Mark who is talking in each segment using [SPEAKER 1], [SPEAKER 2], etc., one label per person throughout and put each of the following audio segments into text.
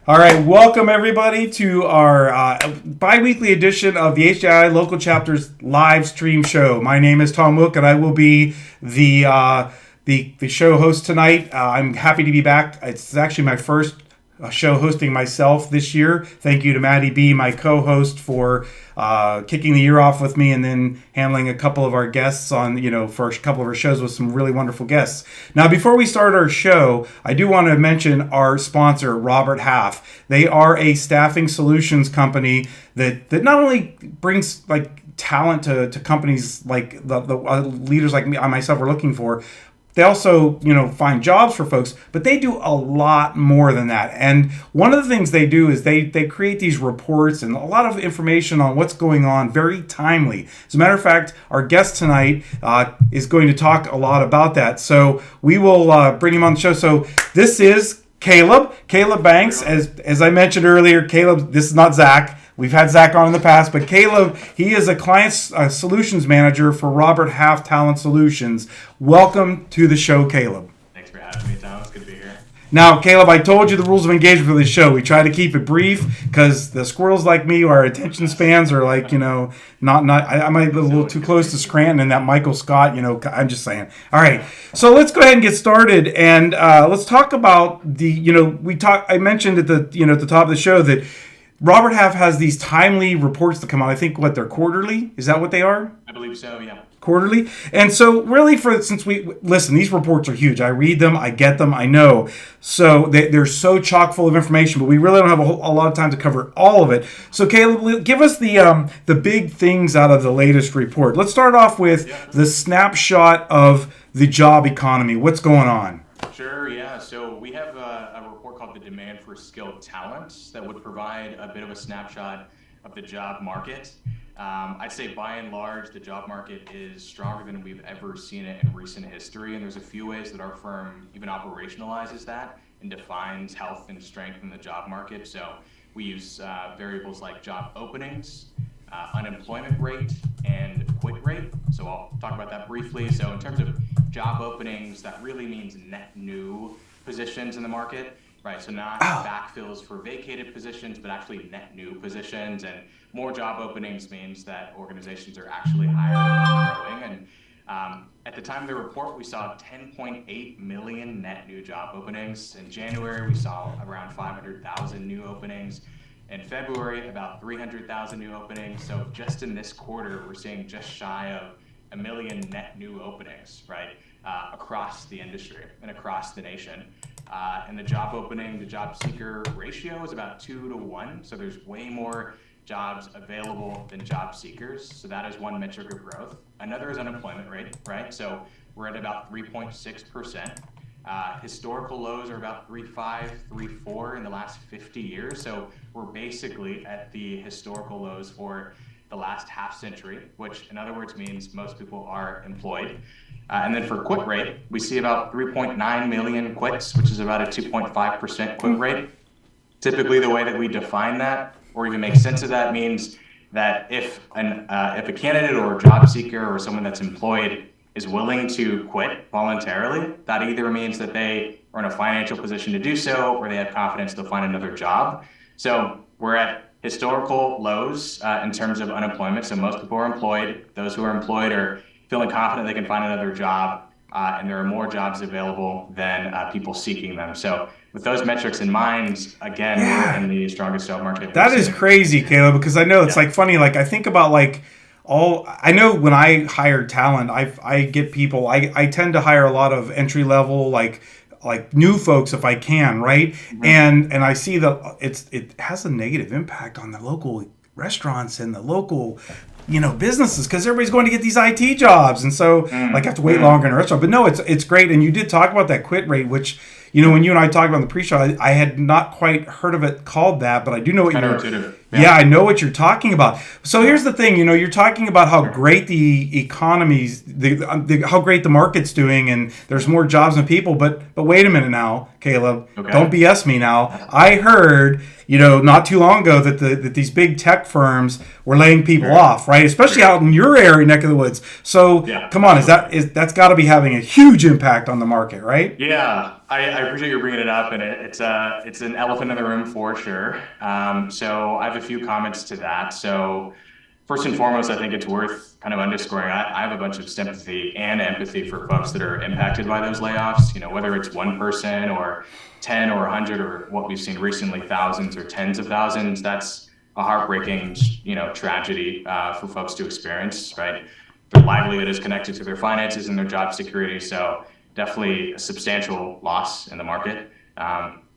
[SPEAKER 1] All right, welcome everybody to our bi-weekly edition of the HDI Local Chapters live stream show. My name is Tom Wook, and I will be the show host tonight. I'm happy to be back. It's actually my first show hosting myself this year. Thank you to Maddie B, my co-host, for kicking the year off with me and then handling a couple of our guests on, for a couple of our shows with some really wonderful guests. Now, before we start our show, I do want to mention our sponsor, Robert Half. They are a staffing solutions company that not only brings talent to companies like the leaders like me, I myself are looking for. They also, find jobs for folks, but they do a lot more than that. And one of the things they do is they create these reports and a lot of information on what's going on, very timely. As a matter of fact, our guest tonight is going to talk a lot about that. So we will bring him on the show. So this is Caleb Banks. As I mentioned earlier, Caleb, this is not Zach. We've had Zach on in the past, but Caleb, he is a client solutions manager for Robert Half Talent Solutions. Welcome to the show, Caleb.
[SPEAKER 2] Thanks for having me, Tom. It's good to be here.
[SPEAKER 1] Now, Caleb, I told you the rules of engagement for this show. We try to keep it brief because the squirrels like me, our attention spans are not. I might be a little too close to Scranton and that Michael Scott. I'm just saying. All right, so let's go ahead and get started, and let's talk about I mentioned at the top of the show that Robert Half has these timely reports that come out. I think they're quarterly. Is that what they are?
[SPEAKER 2] I believe so, yeah.
[SPEAKER 1] Quarterly. And so really these reports are huge. I read them, I get them, I know. So they're so chock full of information, but we really don't have a lot of time to cover all of it. So Caleb, give us the big things out of the latest report. Let's start off with the snapshot of the job economy. What's going on?
[SPEAKER 2] Sure, yeah. So we have a report called the Demand for Skilled Talent that would provide a bit of a snapshot of the job market. I'd say by and large, the job market is stronger than we've ever seen it in recent history. And there's a few ways that our firm even operationalizes that and defines health and strength in the job market. So we use variables like job openings, unemployment rate, and quit rate. So I'll talk about that briefly. So in terms of job openings, that really means net new positions in the market, right? So not backfills for vacated positions, but actually net new positions. And more job openings means that organizations are actually hiring and growing. And at the time of the report, we saw 10.8 million net new job openings. In January, we saw around 500,000 new openings. In February, about 300,000 new openings. So just in this quarter, we're seeing just shy of 1 million net new openings, right, across the industry and across the nation. And the job opening to job seeker ratio is about 2 to 1. So there's way more jobs available than job seekers. So that is one metric of growth. Another is unemployment rate, right? So we're at about 3.6%. Historical lows are about 3.5, 3.4 in the last 50 years. So we're basically at the historical lows for the last half century, which in other words means most people are employed. And then for quit rate, we see about 3.9 million quits, which is about a 2.5% quit rate. Typically, the way that we define that or even make sense of that means that if a candidate or a job seeker or someone that's employed is willing to quit voluntarily, that either means that they are in a financial position to do so or they have confidence they'll find another job. So we're at historical lows in terms of unemployment. So most people are employed. Those who are employed are feeling confident they can find another job, and there are more jobs available than people seeking them. So with those metrics in mind, again, we're in the strongest job market.
[SPEAKER 1] That is crazy, Caleb, because I know it's funny. I think about I know when I hire talent, I get people. I tend to hire a lot of entry level, like new folks if I can, right? Mm-hmm. And I see that it has a negative impact on the local restaurants and the local businesses because everybody's going to get these IT jobs, and so have to wait longer in a restaurant. But no, it's great. And you did talk about that quit rate, which when you and I talked about in the pre-show, I had not quite heard of it called that, but I do know what I know what you're talking about. So here's the thing, you're talking about how great the economy's, how great the market's doing, and there's more jobs than people. But wait a minute now, Caleb.
[SPEAKER 2] Okay.
[SPEAKER 1] Don't BS me now. I heard, not too long ago that these big tech firms were laying people off, right? Especially out in your area, neck of the woods. So come on, that's got to be having a huge impact on the market, right?
[SPEAKER 2] Yeah, I appreciate you bringing it up, and it's an elephant in the room for sure. So I have a few comments to that. So first and foremost, I think it's worth kind of underscoring. I have a bunch of sympathy and empathy for folks that are impacted by those layoffs. Whether it's one person or 10 or 100 or what we've seen recently, thousands or tens of thousands. That's a heartbreaking, tragedy for folks to experience. Right, their livelihood is connected to their finances and their job security. So definitely a substantial loss in the market.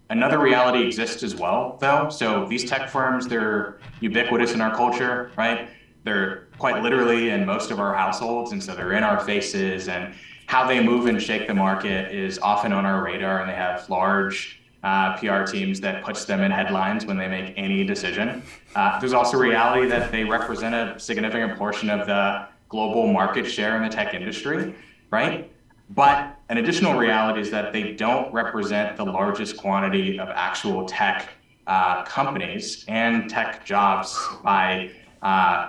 [SPEAKER 2] Another reality exists as well, though. So these tech firms, they're ubiquitous in our culture, right? They're quite literally in most of our households, and so they're in our faces, and how they move and shake the market is often on our radar, and they have large PR teams that puts them in headlines when they make any decision. There's also reality that they represent a significant portion of the global market share in the tech industry, right? But an additional reality is that they don't represent the largest quantity of actual tech companies and tech jobs by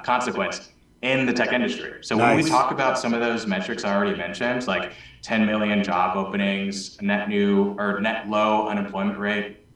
[SPEAKER 2] consequence in the tech industry. So when we talk about some of those metrics I already mentioned, like 10 million job openings, net low unemployment rate,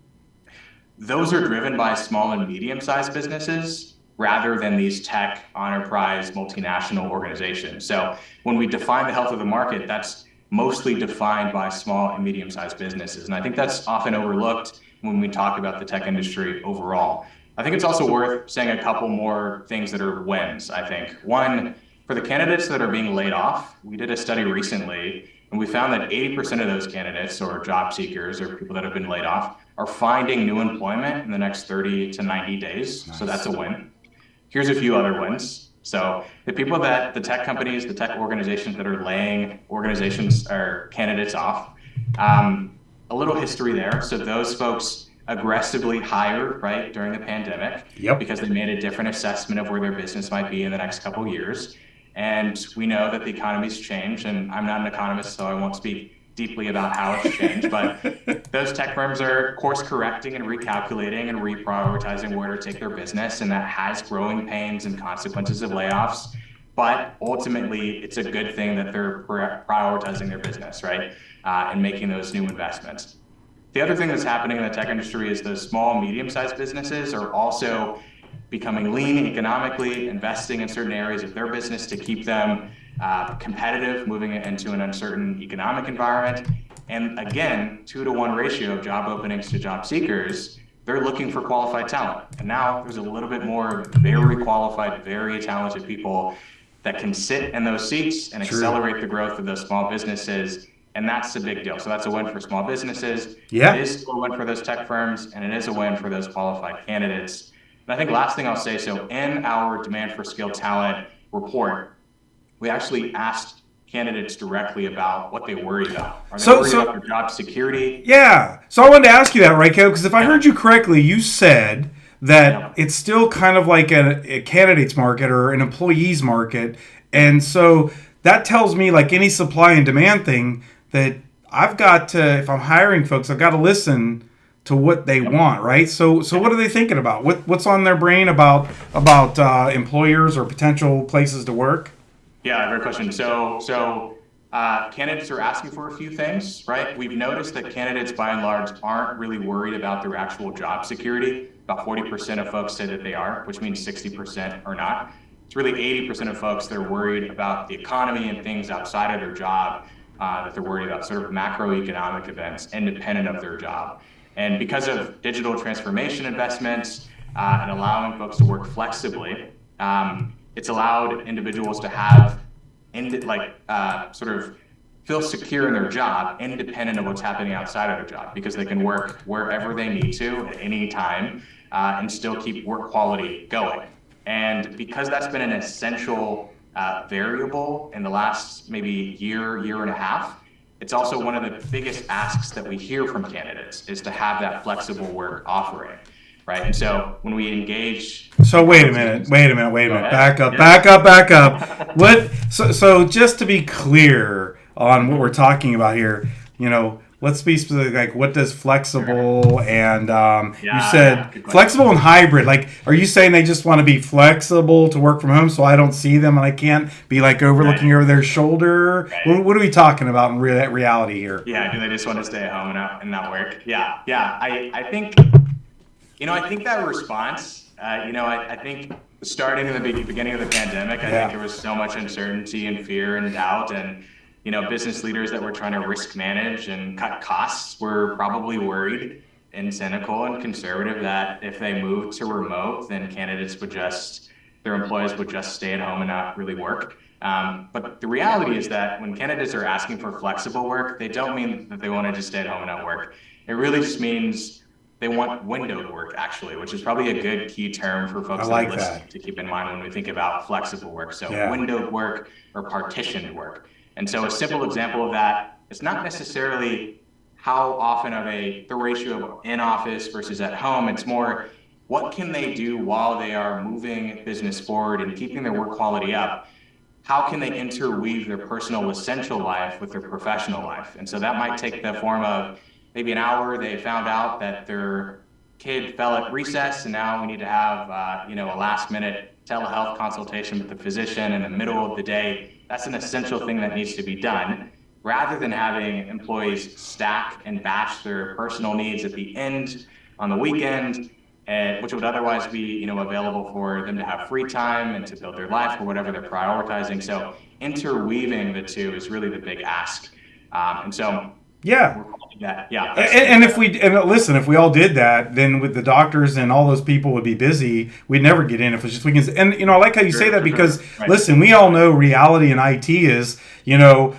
[SPEAKER 2] those are driven by small and medium-sized businesses rather than these tech enterprise multinational organizations. So when we define the health of the market, that's mostly defined by small and medium-sized businesses. And I think that's often overlooked when we talk about the tech industry overall. I think it's also worth saying a couple more things that are wins, I think. One, for the candidates that are being laid off, we did a study recently, and we found that 80% of those candidates or job seekers or people that have been laid off are finding new employment in the next 30 to 90 days. Nice. So that's a win. Here's a few other wins. So the tech companies, the tech organizations that are laying organizations or candidates off, a little history there. So those folks aggressively hired, right, during the pandemic because they made a different assessment of where their business might be in the next couple of years. And we know that the economy's changed, and I'm not an economist, so I won't speak deeply about how it's changed, but those tech firms are course correcting and recalculating and reprioritizing where to take their business, and that has growing pains and consequences of layoffs. But ultimately, it's a good thing that they're prioritizing their business, right, and making those new investments. The other thing that's happening in the tech industry is those small, medium-sized businesses are also becoming lean economically, investing in certain areas of their business to keep them competitive, moving it into an uncertain economic environment. And again, 2-to-1 ratio of job openings to job seekers, they're looking for qualified talent. And now there's a little bit more very qualified, very talented people that can sit in those seats and accelerate the growth of those small businesses. And that's a big deal. So that's a win for small businesses. Yeah. It is a win for those tech firms, and it is a win for those qualified candidates. And I think last thing I'll say, so in our demand for skilled talent report, we actually asked candidates directly about what they worry about. Are they worried about their job security?
[SPEAKER 1] Yeah. So I wanted to ask you that, right, Caleb? Because if I heard you correctly, you said that it's still kind of like a candidates market or an employees market. And so that tells me, like any supply and demand thing, that I've got to, if I'm hiring folks, I've got to listen to what they want, right? So what are they thinking about? What's on their brain about employers or potential places to work?
[SPEAKER 2] Yeah, great question. So candidates are asking for a few things, right? We've noticed that candidates, by and large, aren't really worried about their actual job security. About 40% of folks say that they are, which means 60% are not. It's really 80% of folks that are worried about the economy and things outside of their job, that they're worried about sort of macroeconomic events independent of their job. And because of digital transformation investments and allowing folks to work flexibly, it's allowed individuals to have sort of feel secure in their job independent of what's happening outside of their job, because they can work wherever they need to at any time and still keep work quality going. And because that's been an essential variable in the last maybe year and a half, it's also one of the biggest asks that we hear from candidates is to have that flexible work offering, right? And so when we engage...
[SPEAKER 1] So wait a minute. Back up. So just to be clear on what we're talking about here, let's be specific. Like, what does flexible and you said
[SPEAKER 2] Good question.
[SPEAKER 1] flexible and hybrid? Like, are you saying they just want to be flexible to work from home, so I don't see them and I can't be like overlooking
[SPEAKER 2] Right.
[SPEAKER 1] over their shoulder?
[SPEAKER 2] Right.
[SPEAKER 1] What are we talking about in reality here?
[SPEAKER 2] Yeah, do they just want to stay at home and not work? Yeah, yeah. I think, I think that response, I think starting in the beginning of the pandemic, I think
[SPEAKER 1] Yeah,
[SPEAKER 2] there was so much uncertainty and fear and doubt, and business leaders that were trying to risk manage and cut costs were probably worried and cynical and conservative that if they moved to remote, then their employees would just stay at home and not really work. But the reality is that when candidates are asking for flexible work, they don't mean that they want to just stay at home and not work. It really just means they want windowed work, actually, which is probably a good key term for
[SPEAKER 1] I
[SPEAKER 2] folks that are
[SPEAKER 1] like
[SPEAKER 2] listening
[SPEAKER 1] that.
[SPEAKER 2] to keep in mind when we think about flexible work. So,
[SPEAKER 1] Yeah,
[SPEAKER 2] windowed work or partitioned work. And so, a simple example of that, it's not necessarily how often of the ratio of in office versus at home. It's more what can they do while they are moving business forward and keeping their work quality up? How can they interweave their personal essential life with their professional life? And so that might take the form of maybe an hour. They found out that their kid fell at recess, and now we need to have a last minute telehealth consultation with the physician in the middle of the day. That's an essential thing that needs to be done. Rather than having employees stack and batch their personal needs at the end on the weekend, which would otherwise be available for them to have free time and to build their life or whatever they're prioritizing. So interweaving the two is really the big ask. And so
[SPEAKER 1] yeah.
[SPEAKER 2] we're calling that, yeah,
[SPEAKER 1] And if we and listen, if we all did that, then with the doctors and all those people would be busy. We'd never get in if it's just weekends. And I like how you say that because
[SPEAKER 2] sure. Right.
[SPEAKER 1] listen, we all know reality in IT is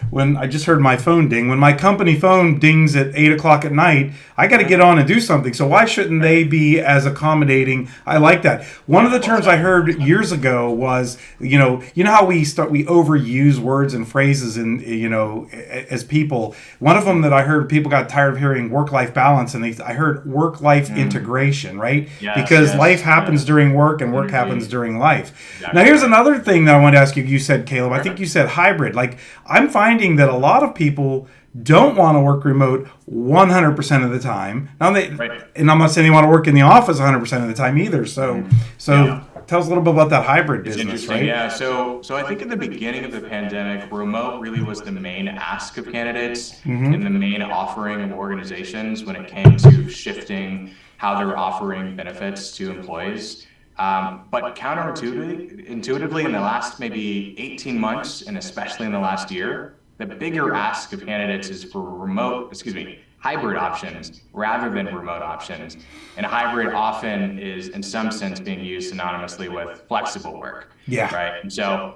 [SPEAKER 1] when I just heard my phone ding, when my company phone dings at 8 o'clock at night, I got to get on and do something. So why shouldn't they be as accommodating? I like that. One of the terms I heard years ago was how we overuse words and phrases and as people. One of them that I heard people got tired of hearing work-life balance, and I heard work-life integration, right?
[SPEAKER 2] Yes,
[SPEAKER 1] Because
[SPEAKER 2] yes,
[SPEAKER 1] life happens
[SPEAKER 2] yes.
[SPEAKER 1] during work and work happens during life.
[SPEAKER 2] Exactly.
[SPEAKER 1] Now, here's another thing that I wanted to ask you. You said, Caleb, I think you said hybrid. Like, I'm finding that a lot of people don't want to work remote 100% of the time. Now,
[SPEAKER 2] Right.
[SPEAKER 1] and I'm not saying they want to work in the office 100% of the time either. So
[SPEAKER 2] Yeah.
[SPEAKER 1] tell us a little bit about that hybrid
[SPEAKER 2] It's
[SPEAKER 1] business,
[SPEAKER 2] interesting,
[SPEAKER 1] right?
[SPEAKER 2] yeah. So I think in the beginning of the pandemic, remote really was the main ask of candidates and the main offering of organizations when it came to shifting how they're offering benefits to employees. But intuitively, in the last maybe 18 months, and especially in the last year, the bigger ask of candidates is for hybrid options rather than remote options. And hybrid often is, in some sense, being used synonymously with flexible work,
[SPEAKER 1] Yeah.
[SPEAKER 2] right? And so,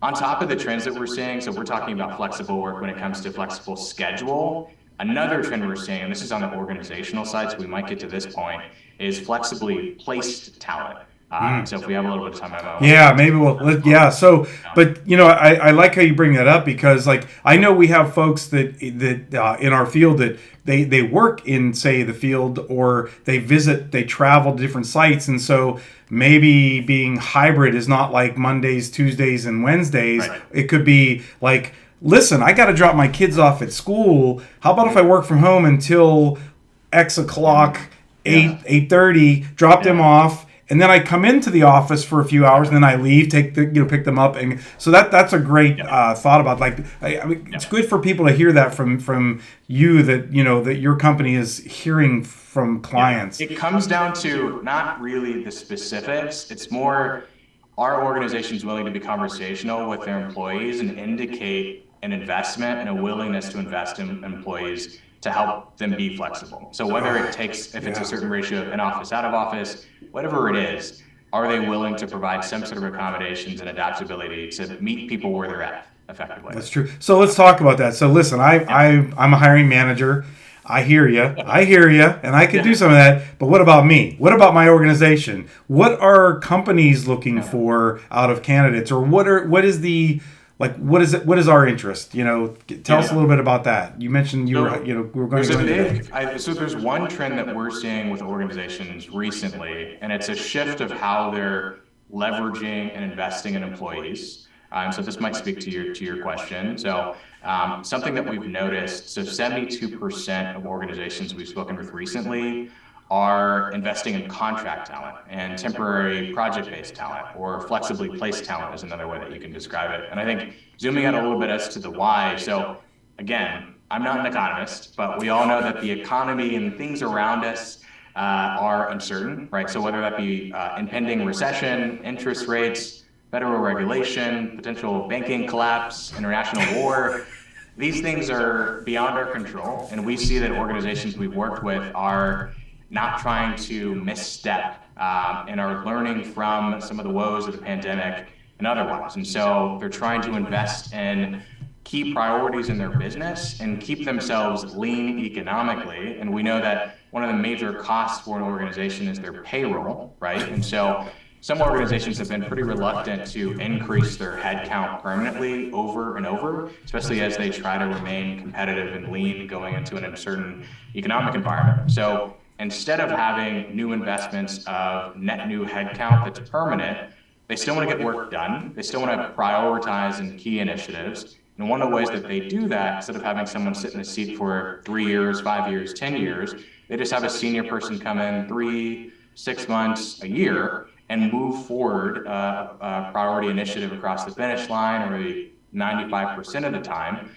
[SPEAKER 2] on top of the trends that we're seeing, so we're talking about flexible work when it comes to flexible schedule. Another trend we're seeing, and this is on the organizational side, so we might get to this point, is flexibly placed talent. So if we have a little bit of time, I want
[SPEAKER 1] Yeah,
[SPEAKER 2] to
[SPEAKER 1] maybe yeah. So, but I like how you bring that up because, like, I know we have folks that in our field that they work in, say, the field, or they travel to different sites, and so maybe being hybrid is not like Mondays, Tuesdays, and Wednesdays.
[SPEAKER 2] Right.
[SPEAKER 1] It could be like, listen, I got to drop my kids off at school. How about if I work from home until X o'clock,
[SPEAKER 2] Yeah.
[SPEAKER 1] 8:30, drop them
[SPEAKER 2] Yeah.
[SPEAKER 1] off, and then I come into the office for a few hours, and then I leave, pick them up, and so that's a great thought about, like, I mean, it's good for people to hear that from you, that that your company is hearing from clients.
[SPEAKER 2] It comes down to not really the specifics. It's more, our organization's willing to be conversational with their employees and indicate an investment and a willingness to invest in employees to help them be flexible. So whether it takes, if it's a certain ratio of in office, out of office, whatever it is, are they willing to provide some sort of accommodations and adaptability to meet people where they're at effectively?
[SPEAKER 1] That's true. So let's talk about that. So listen, I'm a hiring manager. I hear you, and I could do some of that. But what about me? What about my organization? What are companies looking for out of candidates, or what is the, like, what is it? What is our interest? Tell us a little bit about that. You mentioned we were going to go into that.
[SPEAKER 2] So there's one trend that we're seeing with organizations recently, and it's a shift of how they're leveraging and investing in employees. So this might speak to your question. So something that we've noticed, so 72% of organizations we've spoken with recently are investing in contract talent and temporary project-based talent, or flexibly placed talent is another way that you can describe it. And I think zooming out a little bit as to the why. So again, I'm not an economist, but we all know that the economy and things around us are uncertain, right? So whether that be impending recession, interest rates, federal regulation, potential banking collapse, international war, these things are beyond our control. And we see that organizations we've worked with are not trying to misstep and are learning from some of the woes of the pandemic and otherwise. And so they're trying to invest in key priorities in their business and keep themselves lean economically. And we know that one of the major costs for an organization is their payroll, right? And so some organizations have been pretty reluctant to increase their headcount permanently over and over, especially as they try to remain competitive and lean going into an uncertain economic environment. So instead of having new investments of net new headcount that's permanent, they still want to get work done. They still want to prioritize in key initiatives. And one of the ways that they do that, instead of having someone sit in a seat for 3 years, 5 years, 10 years, they just have a senior person come in 3, 6 months, a year, and move forward a priority initiative across the finish line, or maybe 95% of the time,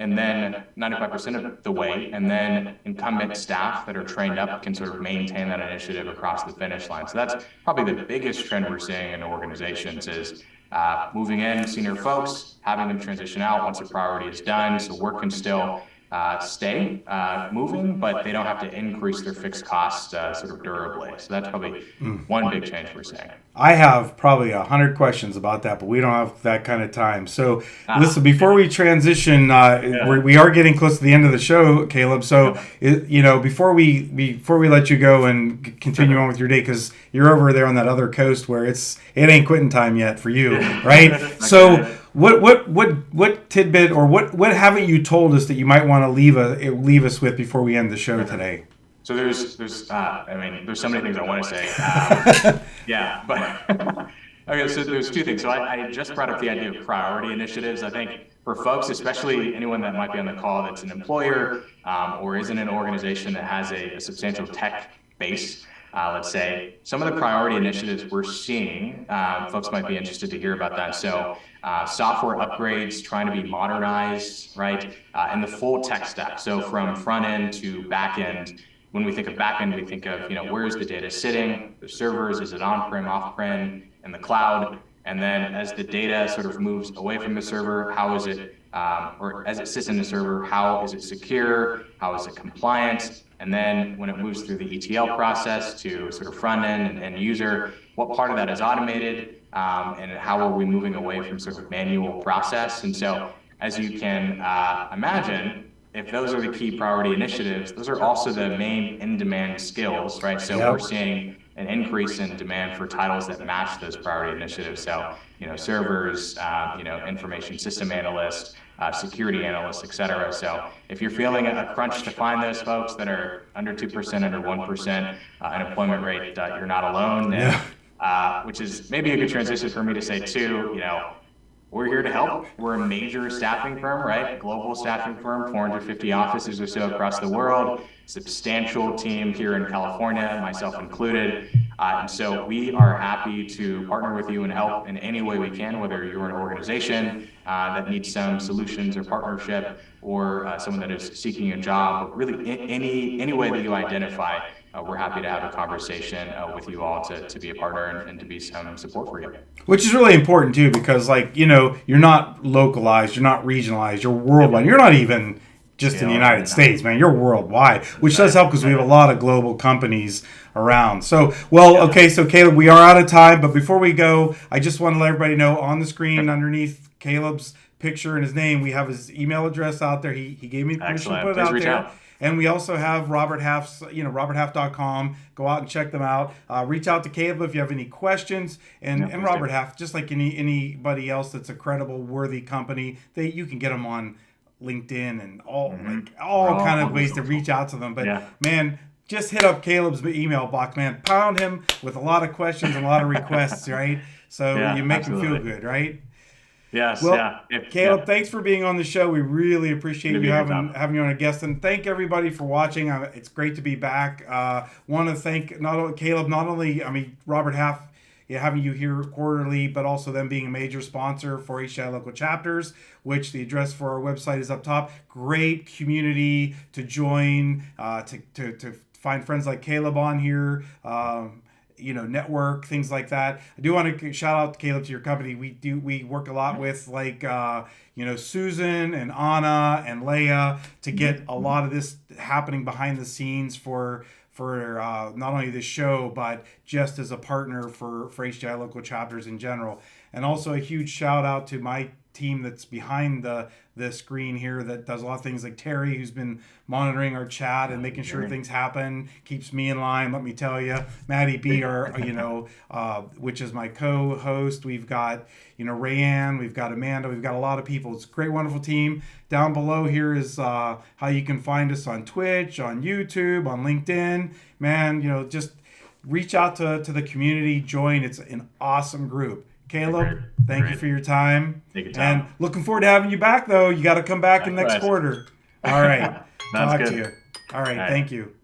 [SPEAKER 2] and then 95% of the way, and then incumbent staff that are trained up can sort of maintain that initiative across the finish line. So that's probably the biggest trend we're seeing in organizations is moving in senior folks, having them transition out once a priority is done, so work can still stay moving, but they don't have to increase their fixed costs sort of durably. So that's probably one big change we're seeing.
[SPEAKER 1] I have probably 100 questions about that, but we don't have that kind of time. So listen, before we transition, we are getting close to the end of the show, Caleb. So before we let you go and continue on with your day, because you're over there on that other coast where it ain't quitting time yet for you, right? So what tidbit or what haven't you told us that you might want to leave us with before we end the show today?
[SPEAKER 2] So there's so many things I want to say. But okay, so there's two things. So I just brought up the idea of priority initiatives. I think for folks, especially anyone that might be on the call that's an employer or is in an organization that has a substantial tech base, let's say, some of the priority initiatives we're seeing, folks might be interested to hear about that. So software upgrades, trying to be modernized, right? And the full tech stack. So from front end to back end. When we think of backend, we think of, where is the data sitting, the servers, is it on-prem, off-prem, in the cloud? And then as the data sort of moves away from the server, how is it, or as it sits in the server, how is it secure? How is it compliant? And then when it moves through the ETL process to sort of front end and user, what part of that is automated? And how are we moving away from sort of manual process? And so as you can imagine, if those are the key priority initiatives, those are also the main in-demand skills, right? So we're seeing an increase in demand for titles that match those priority initiatives. So, servers, information system analyst, security analyst, et cetera. So if you're feeling a crunch to find those folks that are under 2%, under 1% unemployment rate, you're not alone. And, which is maybe a good transition for me to say too, we're here to help. We're a major staffing firm, right? Global staffing firm, 450 offices or so across the world, substantial team here in California, myself included. And so we are happy to partner with you and help in any way we can, whether you're an organization that needs some solutions or partnership, or someone that is seeking a job, or really any way that you identify. We're happy to have a conversation with you all to be a partner and to be some support for you.
[SPEAKER 1] Which is really important too, because you're not localized, you're not regionalized, you're worldwide. You're not even just in the United States, man. You're worldwide, which does help because we have a lot of global companies around. So, so Caleb, we are out of time, but before we go, I just want to let everybody know on the screen underneath Caleb's picture and his name, we have his email address out there. He gave me permission to put it out there. And we also have Robert Half's, roberthalf.com. Go out and check them out. Reach out to Caleb if you have any questions. And Robert Half, just like anybody else that's a credible, worthy company, you can get them on LinkedIn and all kind of ways to reach out to them. But man, just hit up Caleb's email box, man. Pound him with a lot of questions and a lot of requests, right? So you make him feel good, right?
[SPEAKER 2] Yes,
[SPEAKER 1] Well,
[SPEAKER 2] yeah.
[SPEAKER 1] Caleb, thanks for being on the show. We really appreciate
[SPEAKER 2] Good to
[SPEAKER 1] you
[SPEAKER 2] be here,
[SPEAKER 1] having
[SPEAKER 2] Tom.
[SPEAKER 1] you on a guest, and thank everybody for watching. It's great to be back. Want to thank not only Caleb, not only Robert Half, having you here quarterly, but also them being a major sponsor for HCI local chapters, which the address for our website is up top. Great community to join, to find friends like Caleb on here. Network, things like that. I do want to shout out, Caleb, to your company. We work a lot with Susan and Anna and Leia to get a lot of this happening behind the scenes for not only this show, but just as a partner for HDI local chapters in general. And also a huge shout out to my team that's behind the screen here that does a lot of things, like Terri, who's been monitoring our chat and making sure things happen, keeps me in line. Let me tell you, Maddie B, which is my co-host. We've got Rae-Ann, we've got Amanda, we've got a lot of people. It's a great, wonderful team. Down below here is how you can find us on Twitch, on YouTube, on LinkedIn. Man, just reach out to the community, join. It's an awesome group. Caleb, thank you for your time.
[SPEAKER 2] Thank you, Tom.
[SPEAKER 1] And looking forward to having you back, though. You got to come back in next quarter. All right.
[SPEAKER 2] Sounds
[SPEAKER 1] Talk
[SPEAKER 2] good.
[SPEAKER 1] to you. All right. Thank you.